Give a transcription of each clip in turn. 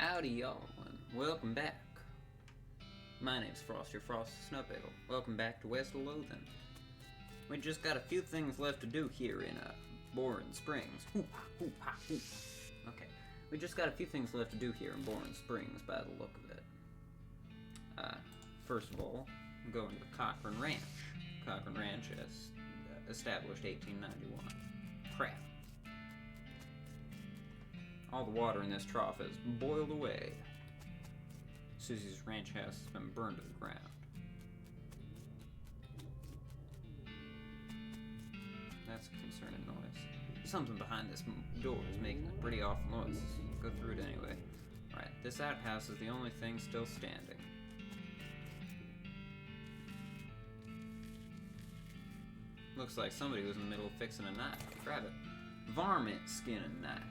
Howdy y'all, and welcome back. My name's Frost, your Frost Snowbeetle. Welcome back to West of Loathing. We just got a few things left to do here in Boren Springs. Okay, we just got a few things left to do here in Boren Springs by the look of it. First of all, I'm going to the Cochrane Ranch. Cochrane Ranch is established 1891. Crap. All the water in this trough has boiled away. Susie's ranch house has been burned to the ground. That's a concerning noise. Something behind this door is making a pretty awful noise. Go through it anyway. Alright, this outhouse is the only thing still standing. Looks like somebody was in the middle of fixing a knife. Grab it. Varmint skin and knife.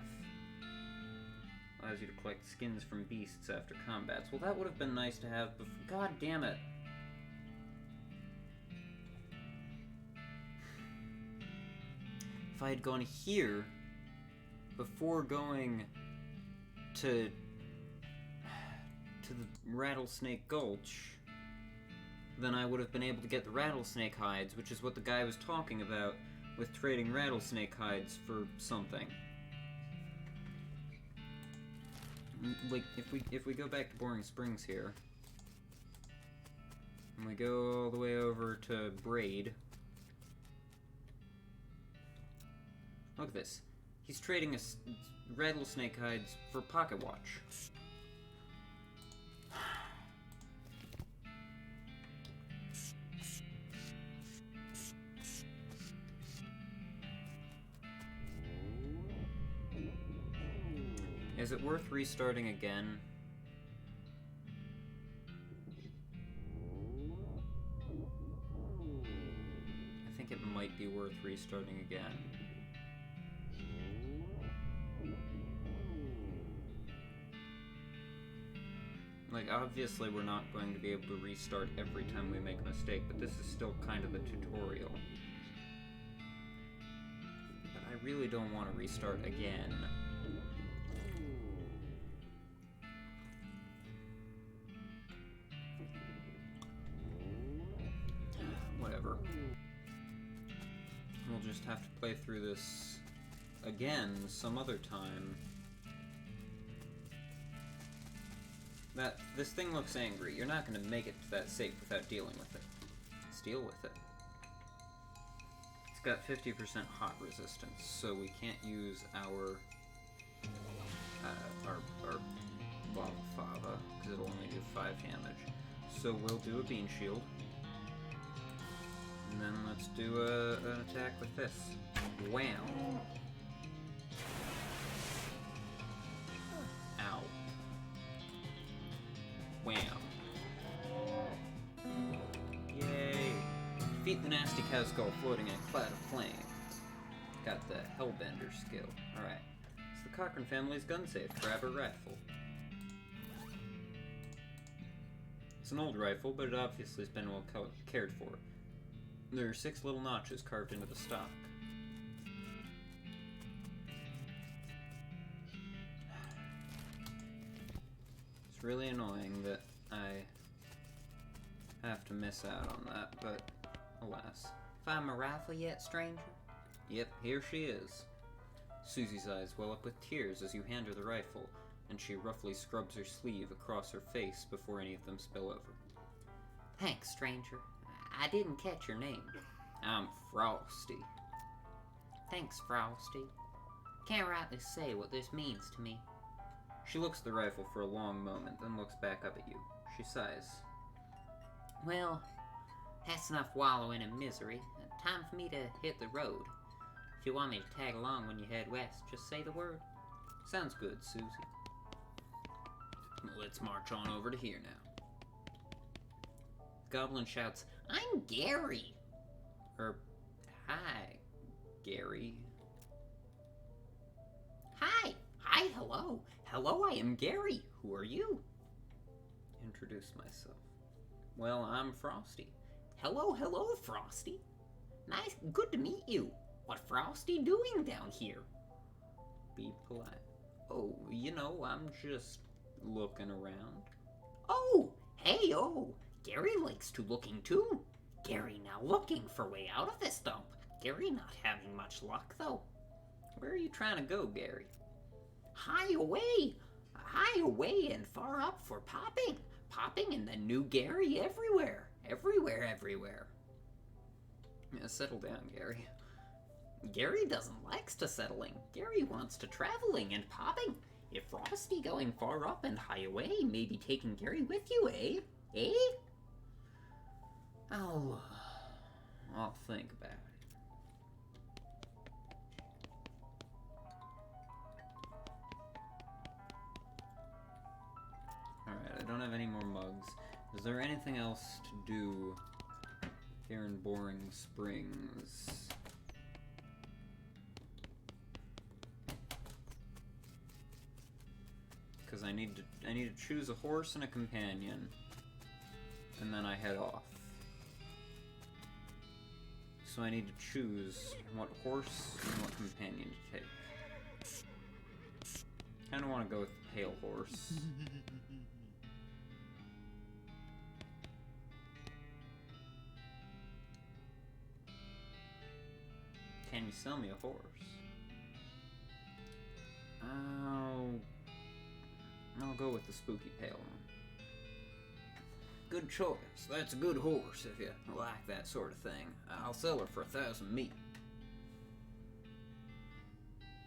Allows you to collect skins from beasts after combats. Well, that would have been nice to have before. God damn it. If I had gone here before going to the Rattlesnake Gulch, then I would have been able to get the rattlesnake hides, which is what the guy was talking about with trading rattlesnake hides for something. Like, if we go back to Boring Springs here, and we go all the way over to Braid, look at this. He's trading rattlesnake hides for pocket watch. Is it worth restarting again? I think it might be worth restarting again. Like, obviously we're not going to be able to restart every time we make a mistake, but this is still kind of the tutorial. But I really don't want to restart again. Whatever. We'll just have to play through this again some other time. This thing looks angry. You're not going to make it to that safe without dealing with it. Let's deal with it. It's got 50% hot resistance, so we can't use our Lava Fava, because it'll only do 5 damage. So we'll do a Bean Shield. And then let's do an attack with this. Wham! Ow. Wham. Yay! Defeat the nasty cow skull floating in a cloud of flame. Got the Hellbender skill. Alright. It's the Cochrane family's gun safe. Grab a rifle. It's an old rifle, but it obviously has been well cared for. There are 6 little notches carved into the stock. It's really annoying that I have to miss out on that, but alas. Find my rifle yet, stranger? Yep, here she is. Susie's eyes well up with tears as you hand her the rifle, and she roughly scrubs her sleeve across her face before any of them spill over. Thanks, stranger. I didn't catch your name. I'm Frosty. Thanks, Frosty. Can't rightly say what this means to me. She looks at the rifle for a long moment, then looks back up at you. She sighs. Well, that's enough wallowing in misery. Time for me to hit the road. If you want me to tag along when you head west, just say the word. Sounds good, Susie. Let's march on over to here now. The goblin shouts, I'm Gary. Hi, Gary. Hi, hello. Hello, I am Gary. Who are you? Introduce myself. Well, I'm Frosty. Hello, Frosty. Nice, good to meet you. What Frosty doing down here? Be polite. Oh, you know, I'm just looking around. Oh, hey, oh, Gary likes to looking too. Gary now looking for way out of this dump. Gary not having much luck though. Where are you trying to go, Gary? High away and far up for popping. Popping and then new Gary everywhere. Everywhere. Yeah, settle down, Gary. Gary doesn't likes to settling. Gary wants to traveling and popping. If Frosty going far up and high away, maybe taking Gary with you, eh? Eh? I'll think about it. Alright, I don't have any more mugs. Is there anything else to do here in Boring Springs? Because I need to choose a horse and a companion, and then I head off. So I need to choose what horse and what companion to take. Kind of want to go with the pale horse. Can you sell me a horse? I'll go with the spooky pale one. Good choice. That's a good horse if you like that sort of thing. I'll sell her for 1,000 meat.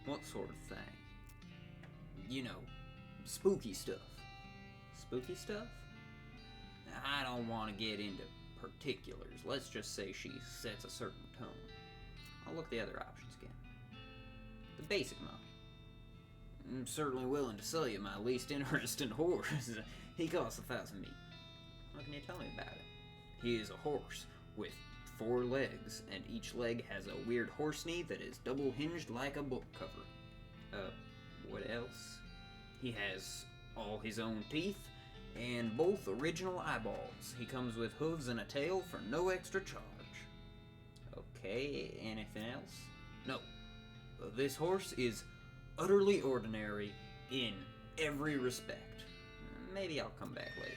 What sort of thing? You know, spooky stuff. Spooky stuff? I don't want to get into particulars. Let's just say she sets a certain tone. I'll look at the other options again. The basic model. I'm certainly willing to sell you my least interesting horse. He costs 1,000 meat. What can you tell me about it? He is a horse with 4 legs, and each leg has a weird horse knee that is double hinged like a book cover. What else? He has all his own teeth, and both original eyeballs. He comes with hooves and a tail for no extra charge. Okay, anything else? No. This horse is utterly ordinary in every respect. Maybe I'll come back later.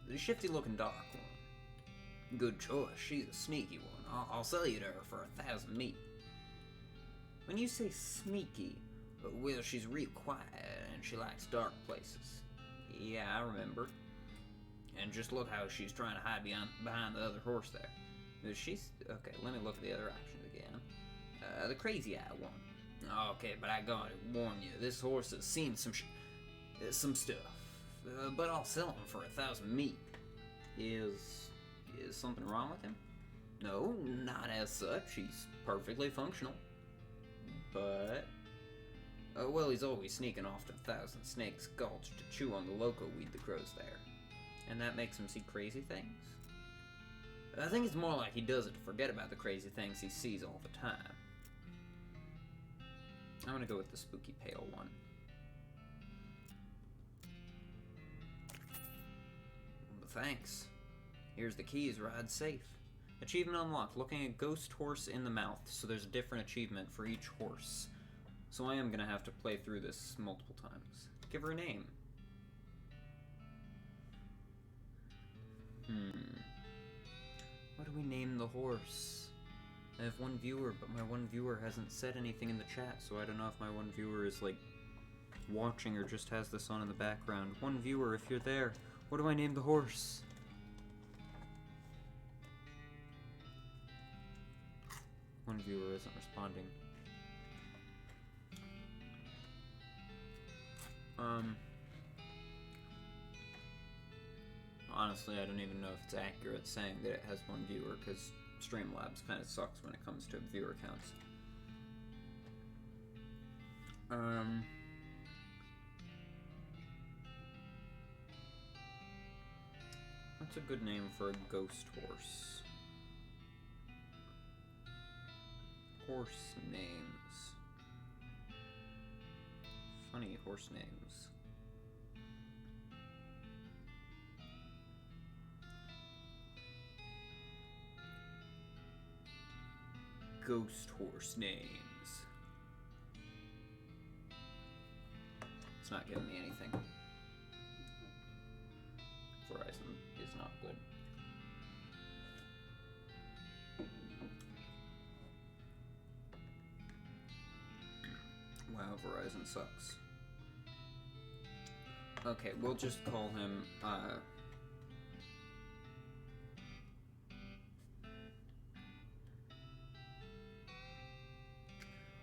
The shifty looking dark one. Good choice, she's a sneaky one. I'll sell you to her for 1,000 meat. When you say sneaky, well, she's real quiet and she likes dark places. Yeah, I remember. And just look how she's trying to hide behind the other horse there. She's... Okay, let me look at the other options again. The crazy eye one. Okay, but I gotta warn you, this horse has seen some stuff. But I'll sell him for 1,000 meat. Is something wrong with him? No, not as such. He's perfectly functional. But... well, he's always sneaking off to 1,000 Snakes Gulch to chew on the loco weed that grows there. And that makes him see crazy things? I think it's more like he does it to forget about the crazy things he sees all the time. I'm gonna go with the spooky pale one. Thanks. Here's the keys, ride safe. Achievement unlocked, looking a ghost horse in the mouth. So there's a different achievement for each horse. So I am gonna have to play through this multiple times. Give her a name. What do we name the horse? I have one viewer, but my one viewer hasn't said anything in the chat, so I don't know if my one viewer is, like, watching or just has this on in the background. One viewer, if you're there, what do I name the horse? One viewer isn't responding. Honestly, I don't even know if it's accurate saying that it has one viewer, because Streamlabs kind of sucks when it comes to viewer counts. What's a good name for a ghost horse? Horse names. Funny horse names. Ghost horse names. It's not giving me anything. Verizon is not good. Wow, Verizon sucks. Okay, we'll just call him,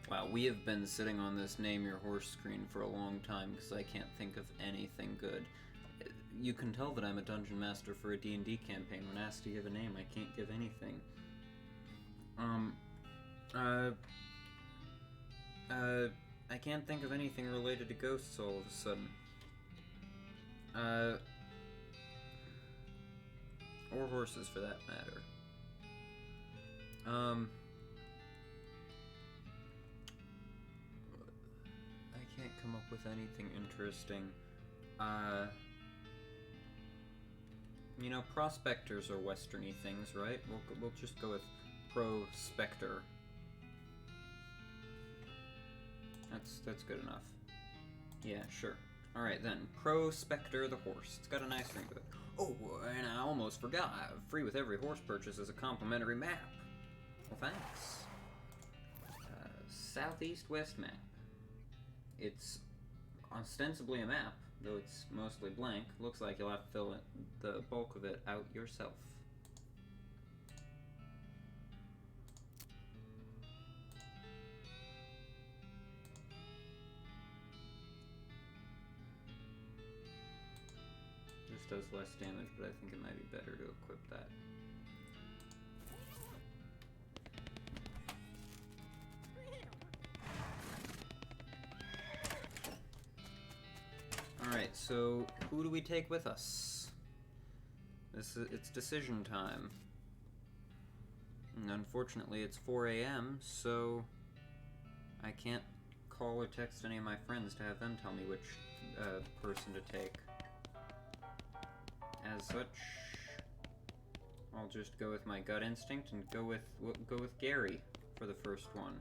Wow, we have been sitting on this name your horse screen for a long time because I can't think of anything good. You can tell that I'm a dungeon master for a D&D campaign. When asked to give a name, I can't give anything. I can't think of anything related to ghosts all of a sudden. Or horses for that matter. I can't come up with anything interesting. You know, prospectors are westerny things, right? We'll just go with prospector. That's good enough. Yeah, sure. Alright then, Prospector the horse. It's got a nice ring to it. Oh, and I almost forgot. Free with every horse purchase is a complimentary map. Well, thanks. Southeast-west map. It's ostensibly a map, though it's mostly blank. Looks like you'll have to fill the bulk of it out yourself. This does less damage, but I think it might be better to equip that. Alright, so who do we take with us? It's decision time. And unfortunately it's 4 a.m., so I can't call or text any of my friends to have them tell me which person to take. As such, I'll just go with my gut instinct and go with Gary for the first one.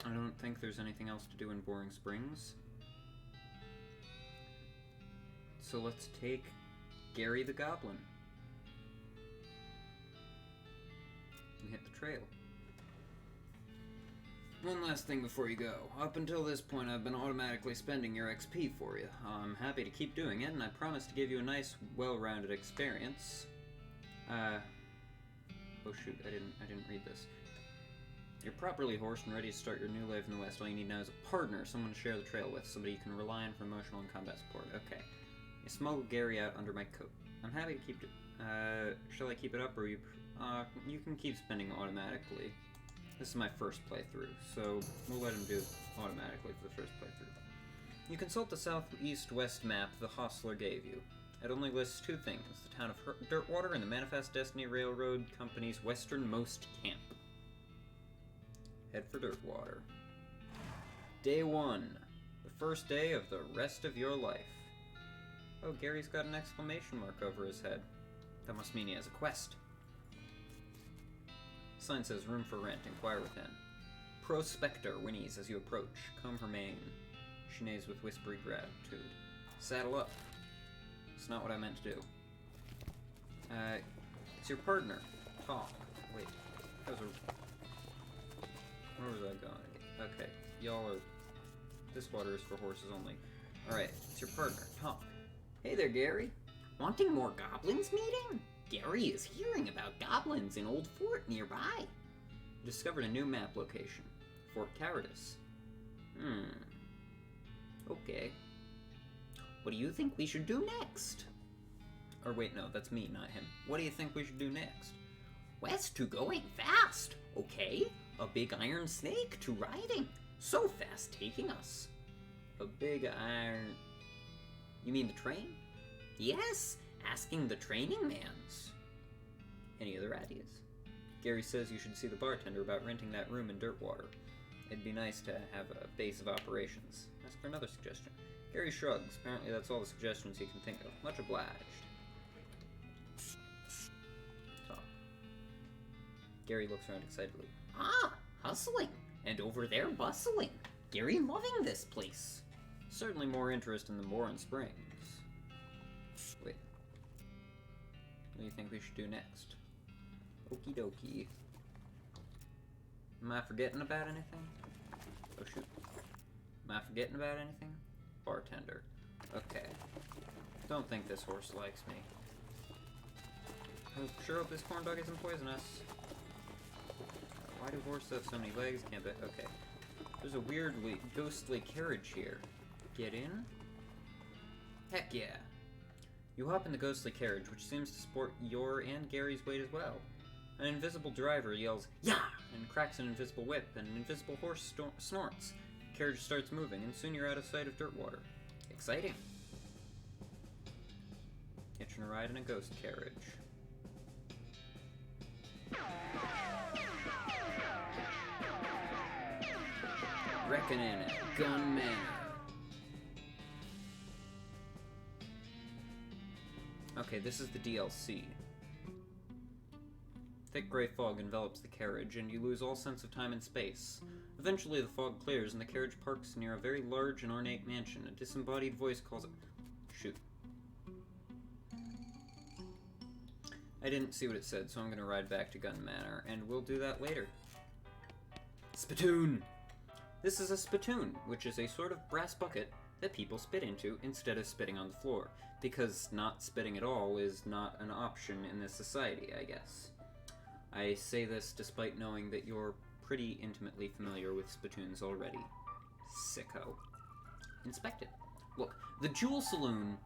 I don't think there's anything else to do in Boring Springs. So let's take Gary the Goblin. And hit the trail. One last thing before you go. Up until this point, I've been automatically spending your XP for you. I'm happy to keep doing it, and I promise to give you a nice, well-rounded experience. Oh shoot, I didn't read this. You're properly horsed and ready to start your new life in the West. All you need now is a partner, someone to share the trail with, somebody you can rely on for emotional and combat support. Okay. You smuggle Gary out under my coat. I'm happy to keep it. Shall I keep it up, or you can keep spending automatically. This is my first playthrough, so we'll let him do it automatically for the first playthrough. You consult the southeast-west map the hostler gave you. It only lists two things, the town of Dirtwater and the Manifest Destiny Railroad Company's westernmost camp. Head for Dirtwater. Day 1. The first day of the rest of your life. Oh, Gary's got an exclamation mark over his head. That must mean he has a quest. Sign says room for rent, inquire within. Prospector whinnies as you approach. Comb her mane. She neighs with whispery gratitude. Saddle up. It's not what I meant to do. It's your partner. Talk. Wait. That was a... Where was I going? Okay, y'all are... This water is for horses only. Alright, it's your partner. Talk. Hey there, Gary. Wanting more goblins meeting? Gary is hearing about goblins in Old Fort nearby. Discovered a new map location. Fort Cowardice. Okay. What do you think we should do next? Or wait, no, that's me, not him. What do you think we should do next? West to going fast, okay? A big iron snake to riding. So fast taking us. A big iron... You mean the train? Yes, asking the training mans. Any other ideas? Gary says you should see the bartender about renting that room in Dirtwater. It'd be nice to have a base of operations. Ask for another suggestion. Gary shrugs. Apparently that's all the suggestions he can think of. Much obliged. Gary looks around excitedly. Ah, hustling. And over there bustling. Gary loving this place. Certainly more interest in the Boron Springs. Wait. What do you think we should do next? Okie dokie. Am I forgetting about anything? Oh shoot. Am I forgetting about anything? Bartender. Okay. Don't think this horse likes me. I sure hope this corn dog isn't poisonous. Why do horses have so many legs? Can't bet. Okay. There's a weirdly ghostly carriage here. Get in? Heck yeah. You hop in the ghostly carriage, which seems to sport your and Gary's weight as well. An invisible driver yells, "Yah!" and cracks an invisible whip, and an invisible horse snorts. The carriage starts moving, and soon you're out of sight of Dirtwater. Exciting. Hitching a ride in a ghost carriage. Reckoning at Gun Manor. Okay, this is the DLC. Thick gray fog envelops the carriage, and you lose all sense of time and space. Eventually, the fog clears, and the carriage parks near a very large and ornate mansion. A disembodied voice calls it... Shoot. I didn't see what it said, so I'm gonna ride back to Gun Manor, and we'll do that later. Spittoon! This is a spittoon, which is a sort of brass bucket that people spit into instead of spitting on the floor, because not spitting at all is not an option in this society, I guess. I say this despite knowing that you're pretty intimately familiar with spittoons already. Sicko. Inspect it. Look, the Jewel Saloon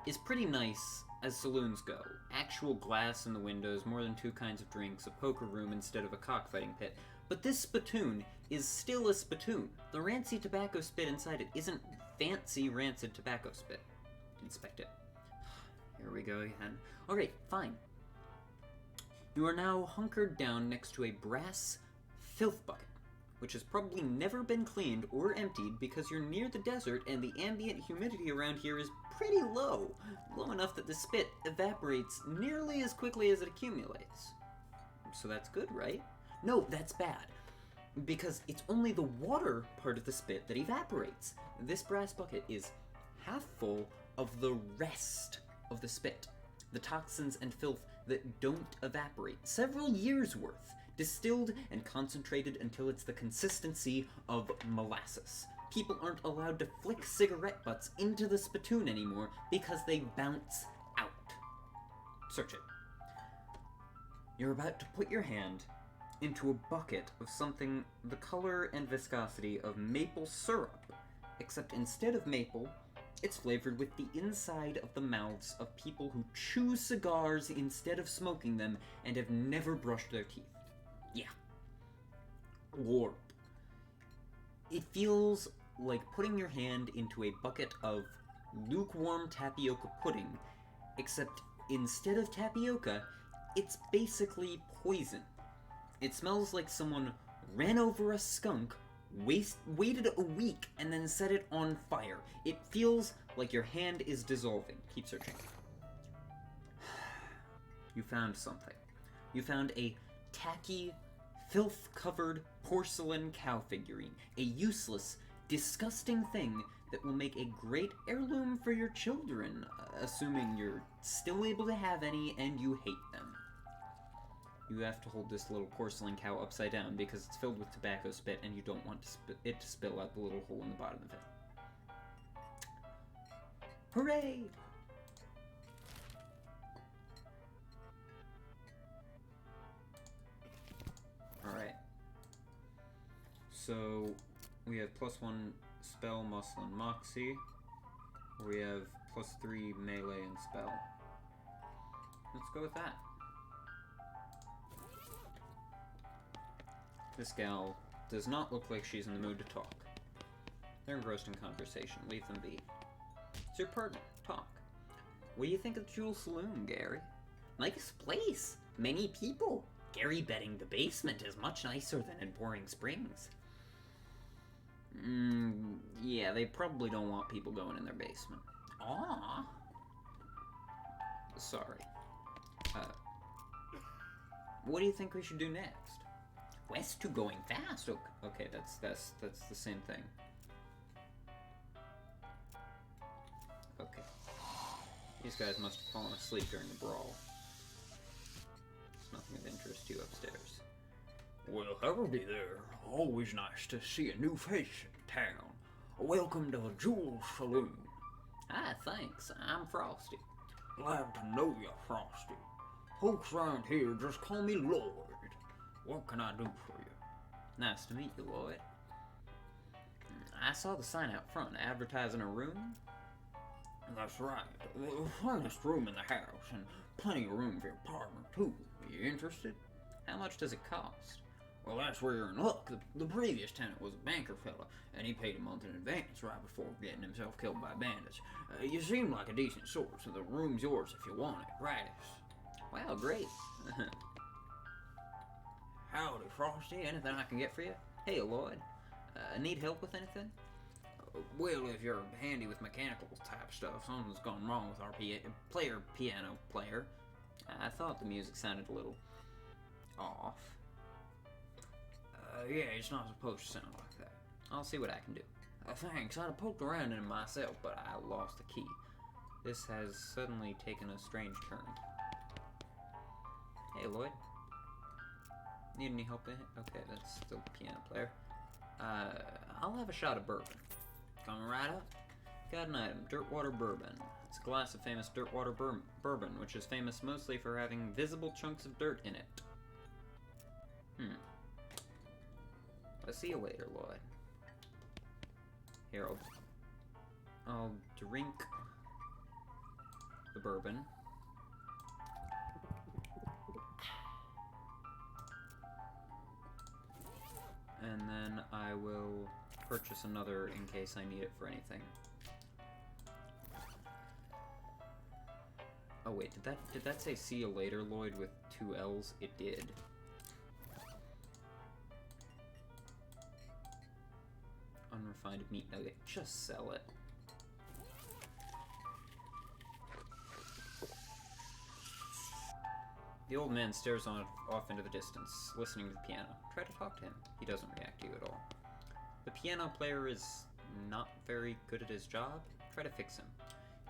is pretty nice as saloons go. Actual glass in the windows, more than 2 kinds of drinks, a poker room instead of a cockfighting pit. But this spittoon is still a spittoon. The rancy tobacco spit inside it isn't fancy rancid tobacco spit. Inspect it. Here we go again. Alright, fine. You are now hunkered down next to a brass filth bucket, which has probably never been cleaned or emptied because you're near the desert and the ambient humidity around here is pretty low. Low enough that the spit evaporates nearly as quickly as it accumulates. So that's good, right? No, that's bad. Because it's only the water part of the spit that evaporates. This brass bucket is half full of the rest of the spit. The toxins and filth that don't evaporate. Several years worth. Distilled and concentrated until it's the consistency of molasses. People aren't allowed to flick cigarette butts into the spittoon anymore because they bounce out. Search it. You're about to put your hand into a bucket of something the color and viscosity of maple syrup, except instead of maple, it's flavored with the inside of the mouths of people who chew cigars instead of smoking them and have never brushed their teeth. Yeah. Warp. It feels like putting your hand into a bucket of lukewarm tapioca pudding, except instead of tapioca, it's basically poison. It smells like someone ran over a skunk, waited a week, and then set it on fire. It feels like your hand is dissolving. Keep searching. You found something. You found a tacky, filth-covered porcelain cow figurine. A useless, disgusting thing that will make a great heirloom for your children, assuming you're still able to have any and you hate them. You have to hold this little porcelain cow upside down because it's filled with tobacco spit and you don't want it to spill out the little hole in the bottom of it. Hooray! Alright. So, we have +1 spell, muscle, and moxie. We have +3 melee and spell. Let's go with that. This gal does not look like she's in the mood to talk. They're engrossed in conversation. Leave them be. It's your partner. Talk. What do you think of the Jewel Saloon, Gary? Nice place. Many people. Gary betting the basement is much nicer than in Boring Springs. Yeah, they probably don't want people going in their basement. Aw. Sorry. What do you think we should do next? West to going fast. Okay, that's the same thing. Okay. These guys must have fallen asleep during the brawl. There's nothing of interest to you upstairs. Well, howdy there. Always nice to see a new face in town. Welcome to Jewel Saloon. Ah, thanks. I'm Frosty. Glad to know you, Frosty. Folks around here just call me Lloyd. What can I do for you? Nice to meet you, Lloyd. I saw the sign out front advertising a room. That's right. The finest room in the house, and plenty of room for your partner, too. You interested? How much does it cost? Well, that's where you're in luck. The previous tenant was a banker fella, and he paid a month in advance right before getting himself killed by bandits. You seem like a decent sort, so the room's yours if you want it. Right. Wow, great. Howdy, Frosty. Anything I can get for you? Hey, Lloyd. Need help with anything? Well, if you're handy with mechanical type stuff, something's gone wrong with our piano player. I thought the music sounded a little off. Yeah, it's not supposed to sound like that. I'll see what I can do. Thanks. I'd have poked around in it myself, but I lost the key. This has suddenly taken a strange turn. Hey, Lloyd. Need any help in it? Okay, that's still the piano player. I'll have a shot of bourbon. Coming right up. Got an item, Dirtwater bourbon. It's a glass of famous Dirtwater bourbon, which is famous mostly for having visible chunks of dirt in it. I'll see you later, Lloyd. Here, I'll drink the bourbon. And then I will purchase another in case I need it for anything. Oh wait, did that say see you later, Lloyd, with 2 L's? It did. Unrefined meat nugget. Just sell it. The old man stares off into the distance, listening to the piano. Try to talk to him. He doesn't react to you at all. The piano player is not very good at his job. Try to fix him.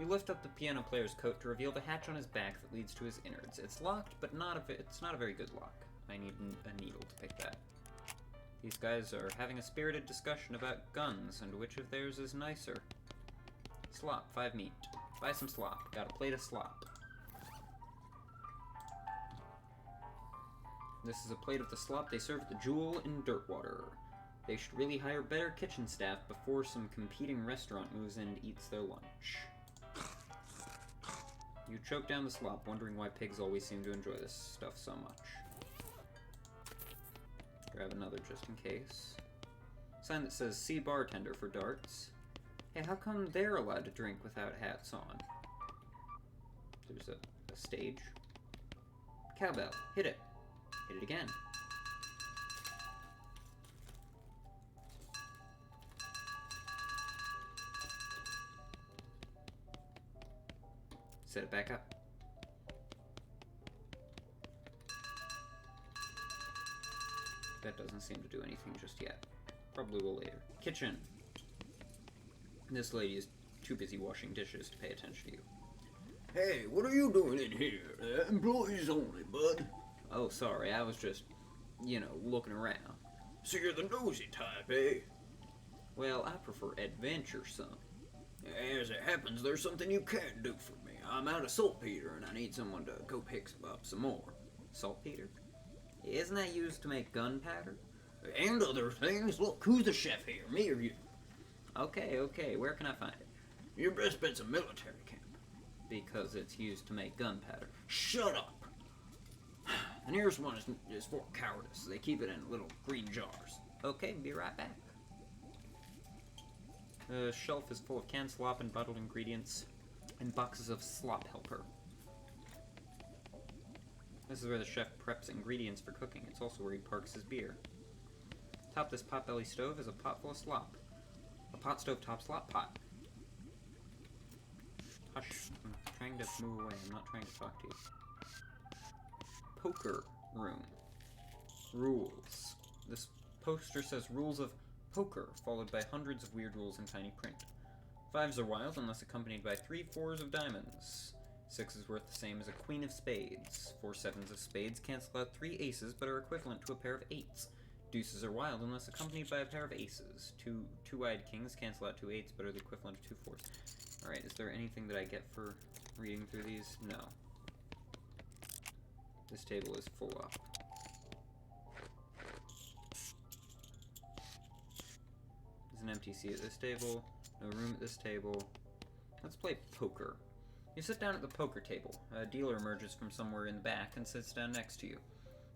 You lift up the piano player's coat to reveal the hatch on his back that leads to his innards. It's locked, but it's not a very good lock. I need a needle to pick that. These guys are having a spirited discussion about guns and which of theirs is nicer. Slop, 5 meat. Buy some slop. Got a plate of slop. This is a plate of the slop they serve at the Jewel in Dirtwater. They should really hire better kitchen staff before some competing restaurant moves in and eats their lunch. You choke down the slop, wondering why pigs always seem to enjoy this stuff so much. Grab another just in case. Sign that says, see bartender for darts. Hey, how come they're allowed to drink without hats on? There's a stage. Cowbell, hit it. Hit it again. Set it back up. That doesn't seem to do anything just yet. Probably will later. Kitchen. This lady is too busy washing dishes to pay attention to you. Hey, what are you doing in here? Employees only, bud. Oh, sorry, I was just, looking around. So you're the nosy type, eh? Well, I prefer adventure, son. As it happens, there's something you can't do for me. I'm out of saltpeter, and I need someone to go pick up some more. Saltpeter? Isn't that used to make gunpowder? And other things. Look, who's the chef here, me or you? Okay, where can I find it? Your best bet's a military camp. Because it's used to make gunpowder. Shut up! The nearest one is for cowardice. They keep it in little green jars. Okay, be right back. The shelf is full of canned slop and bottled ingredients, and boxes of slop helper. This is where the chef preps ingredients for cooking. It's also where he parks his beer. Atop this potbelly stove is a pot full of slop. A pot stove top slop pot. Hush, I'm trying to move away. I'm not trying to talk to you. Poker. room. Rules. This poster says rules of poker, followed by hundreds of weird rules in tiny print. 5s are wild unless accompanied by 3 4s of diamonds. 6 is worth the same as a queen of spades. 4 7s of spades cancel out 3 aces but are equivalent to a pair of 8s. Deuces are wild unless accompanied by a pair of aces. 2 two-eyed kings cancel out 2 8s but are the equivalent of 2 4s. Alright, is there anything that I get for reading through these? No. This table is full up. There's an empty seat at this table. No room at this table. Let's play poker. You sit down at the poker table. A dealer emerges from somewhere in the back and sits down next to you.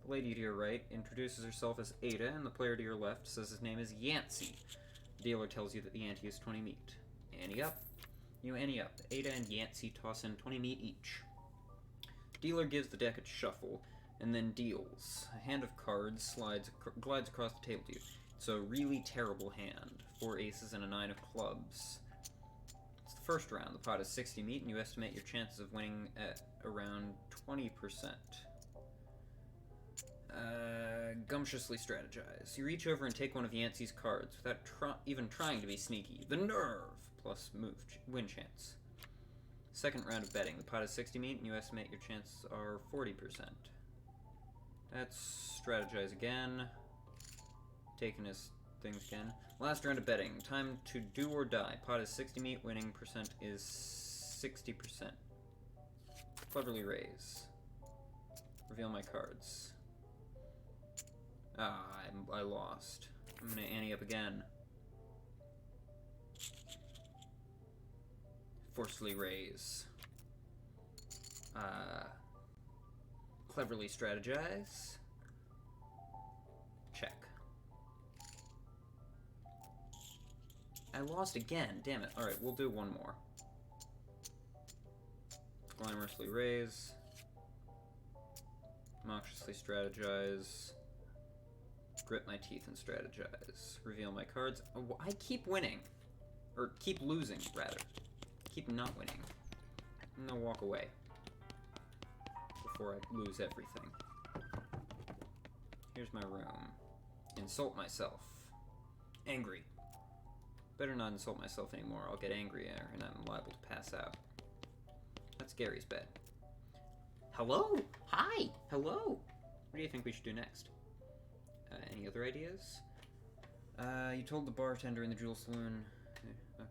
The lady to your right introduces herself as Ada, and the player to your left says his name is Yancey. The dealer tells you that the ante is 20 meat. Ante up? You ante up. Ada and Yancey toss in 20 meat each. Dealer gives the deck a shuffle, and then deals. A hand of cards glides across the table to you. It's a really terrible hand. 4 aces and a 9 of clubs. It's the first round. The pot is 60 meat, and you estimate your chances of winning at around 20%. Gumptiously strategize. You reach over and take one of Yancey's cards without even trying to be sneaky. The nerve! Plus win chance. Second round of betting. The pot is 60 meat, and you estimate your chances are 40%. That's strategize again. Taking his things again. Last round of betting. Time to do or die. Pot is 60 meat, winning percent is 60%. Cleverly raise. Reveal my cards. Ah, I lost. I'm gonna ante up again. Forcefully raise. Cleverly strategize. Check. I lost again, damn it. Alright, we'll do one more. Glamorously raise. Obnoxiously strategize. Grit my teeth and strategize. Reveal my cards. Oh, I keep winning. Or keep losing, rather. Keep not winning. I'm gonna walk away. Before I lose everything. Here's my room. Insult myself. Angry. Better not insult myself anymore. I'll get angrier and I'm liable to pass out. That's Gary's bed. Hello? Hi! Hello! What do you think we should do next? Any other ideas? You told the bartender in the Jewel Saloon.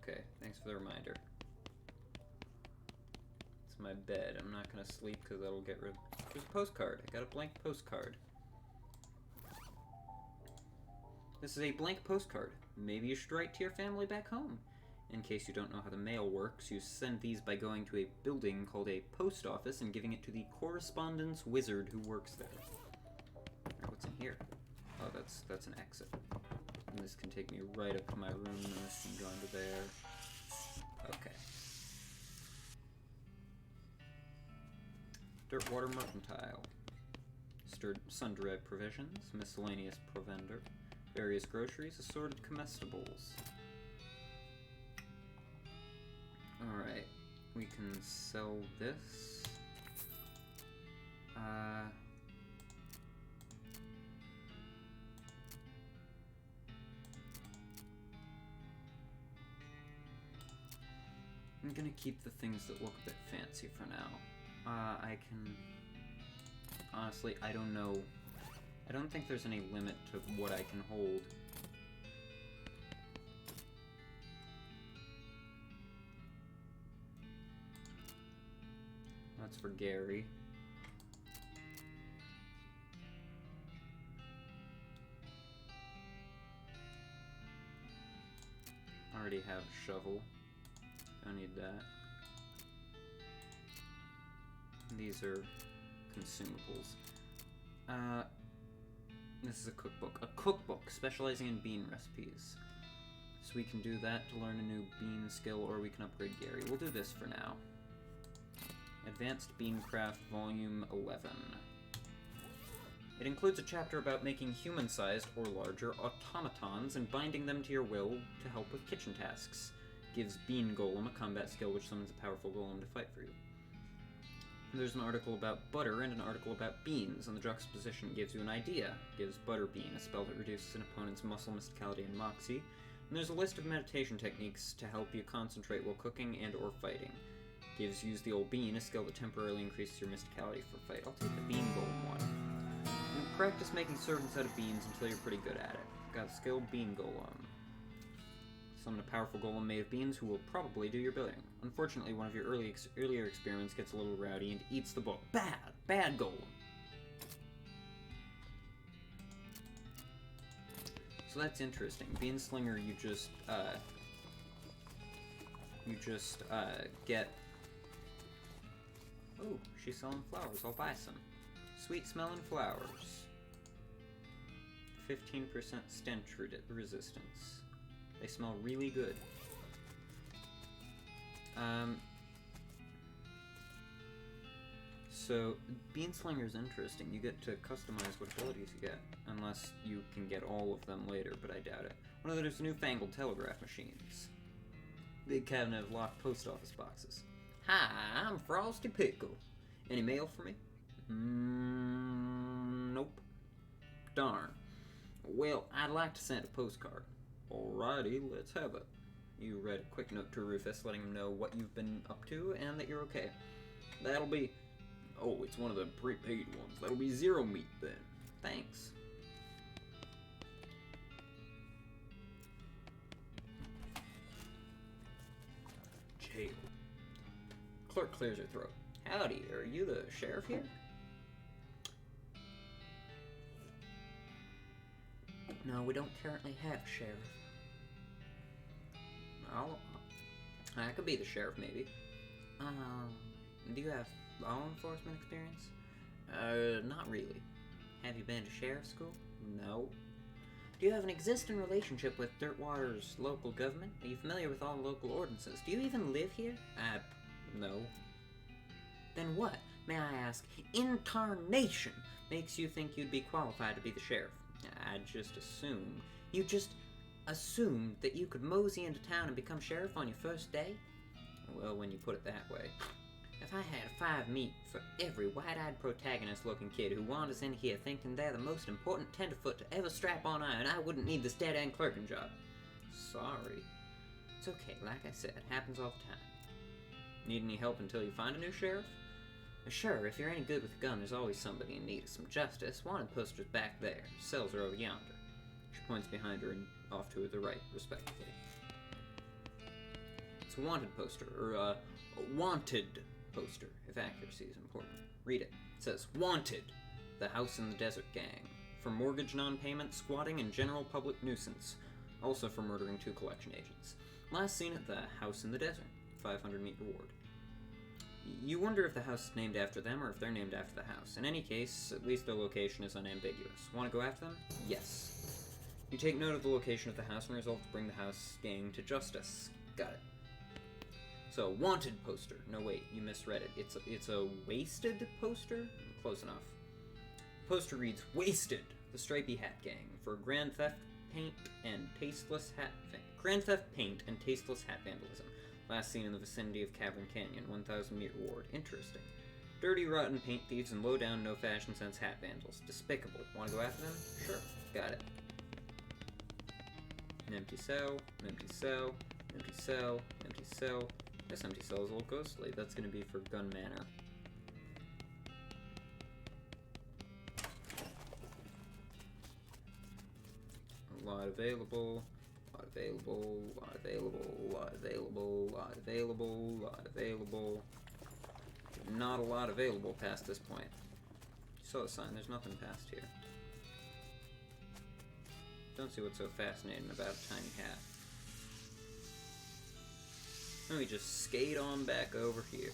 Okay, thanks for the reminder. It's my bed. I'm not gonna sleep because that'll get rid. There's a postcard. I got a blank postcard. This is a blank postcard. Maybe you should write to your family back home. In case you don't know how the mail works, you send these by going to a building called a post office and giving it to the correspondence wizard who works there. Alright, what's in here? Oh, that's an exit. And this can take me right up to my room, and this can go into there. Okay. Dirtwater Mercantile. Sun-derived provisions, miscellaneous provender, various groceries, assorted comestibles. Alright, we can sell this. I'm gonna keep the things that look a bit fancy for now. I can... Honestly, I don't know. I don't think there's any limit to what I can hold. That's for Gary. I already have a shovel. Don't need that. These are consumables. This is a cookbook. A cookbook specializing in bean recipes. So we can do that to learn a new bean skill, or we can upgrade Gary. We'll do this for now. Advanced Beancraft Volume 11. It includes a chapter about making human-sized or larger automatons and binding them to your will to help with kitchen tasks. Gives Bean Golem a combat skill which summons a powerful golem to fight for you. There's an article about butter and an article about beans, and the juxtaposition gives you an idea. Gives butterbean, a spell that reduces an opponent's muscle, mysticality, and moxie. And there's a list of meditation techniques to help you concentrate while cooking and or fighting. Gives use the old bean, a skill that temporarily increases your mysticality for fight. I'll take the bean golem one. You practice making servants out of beans until you're pretty good at it. Got a skill, bean golem. Summon a powerful golem made of beans who will probably do your bidding. Unfortunately, one of your earlier experiments gets a little rowdy and eats the book. Bad golem. So that's interesting. Beanslinger, you just get... Oh, she's selling flowers. I'll buy some. Sweet smelling flowers. 15% stench resistance. They smell really good. So, Beanslinger's interesting. You get to customize what abilities you get, unless you can get all of them later, but I doubt it. One of those newfangled telegraph machines. Big cabinet of locked post office boxes. Hi, I'm Frosty Pickle. Any mail for me? Nope. Darn. Well, I'd like to send a postcard. Alrighty, let's have it. You read a quick note to Rufus letting him know what you've been up to and that you're okay. That'll be... Oh, it's one of the prepaid ones. That'll be 0 meat then. Thanks. Jail. Clerk clears her throat. Howdy, are you the sheriff here? No, we don't currently have a sheriff. I could be the sheriff, maybe. Do you have law enforcement experience? Not really. Have you been to sheriff's school? No. Do you have an existing relationship with Dirtwater's local government? Are you familiar with all the local ordinances? Do you even live here? No. Then what, may I ask, in tarnation makes you think you'd be qualified to be the sheriff? I just assumed. You just assumed that you could mosey into town and become sheriff on your first day? Well, when you put it that way. If I had 5 meat for every wide-eyed protagonist-looking kid who wanders in here thinking they're the most important tenderfoot to ever strap on iron, I wouldn't need this dead-end clerking job. Sorry. It's okay, like I said, it happens all the time. Need any help until you find a new sheriff? Sure, if you're any good with a gun, there's always somebody in need of some justice. Wanted posters back there. Cells are over yonder. She points behind her and off to the right, respectively. It's a wanted poster, or a wanted poster, if accuracy is important. Read it. It says, Wanted, the House in the Desert Gang. For mortgage non-payment, squatting, and general public nuisance. Also for murdering 2 collection agents. Last seen at the House in the Desert. 500 meat reward. You wonder if the house is named after them or if they're named after the house. In any case, at least their location is unambiguous. Want to go after them? Yes. You take note of the location of the house and resolve to bring the house gang to justice. Got it. So, wanted poster. No, wait, you misread it. It's a wasted poster? Close enough. Poster reads, Wasted, the Stripey Hat Gang, for grand theft paint and tasteless hat vandalism. Last seen in the vicinity of Cavern Canyon, 1,000 meat reward. Interesting. Dirty, rotten paint thieves and low-down, no-fashion sense hat vandals. Despicable. Want to go after them? Sure. Got it. An empty cell, an empty cell, empty cell, empty cell. This empty cell is a little ghostly. That's going to be for Gun Manor. Lot available. Lot available, lot available, lot available, lot available, lot available. Not a lot available past this point. You saw the sign, there's nothing past here. Don't see what's so fascinating about a tiny hat. Let me just skate on back over here.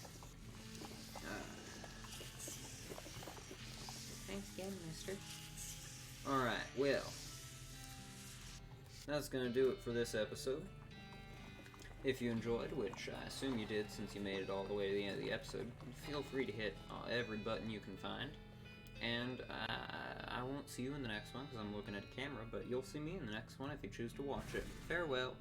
Thanks again, mister. Alright, well. That's gonna do it for this episode. If you enjoyed, which I assume you did since you made it all the way to the end of the episode, feel free to hit every button you can find. And I won't see you in the next one because I'm looking at a camera, but you'll see me in the next one if you choose to watch it. Farewell.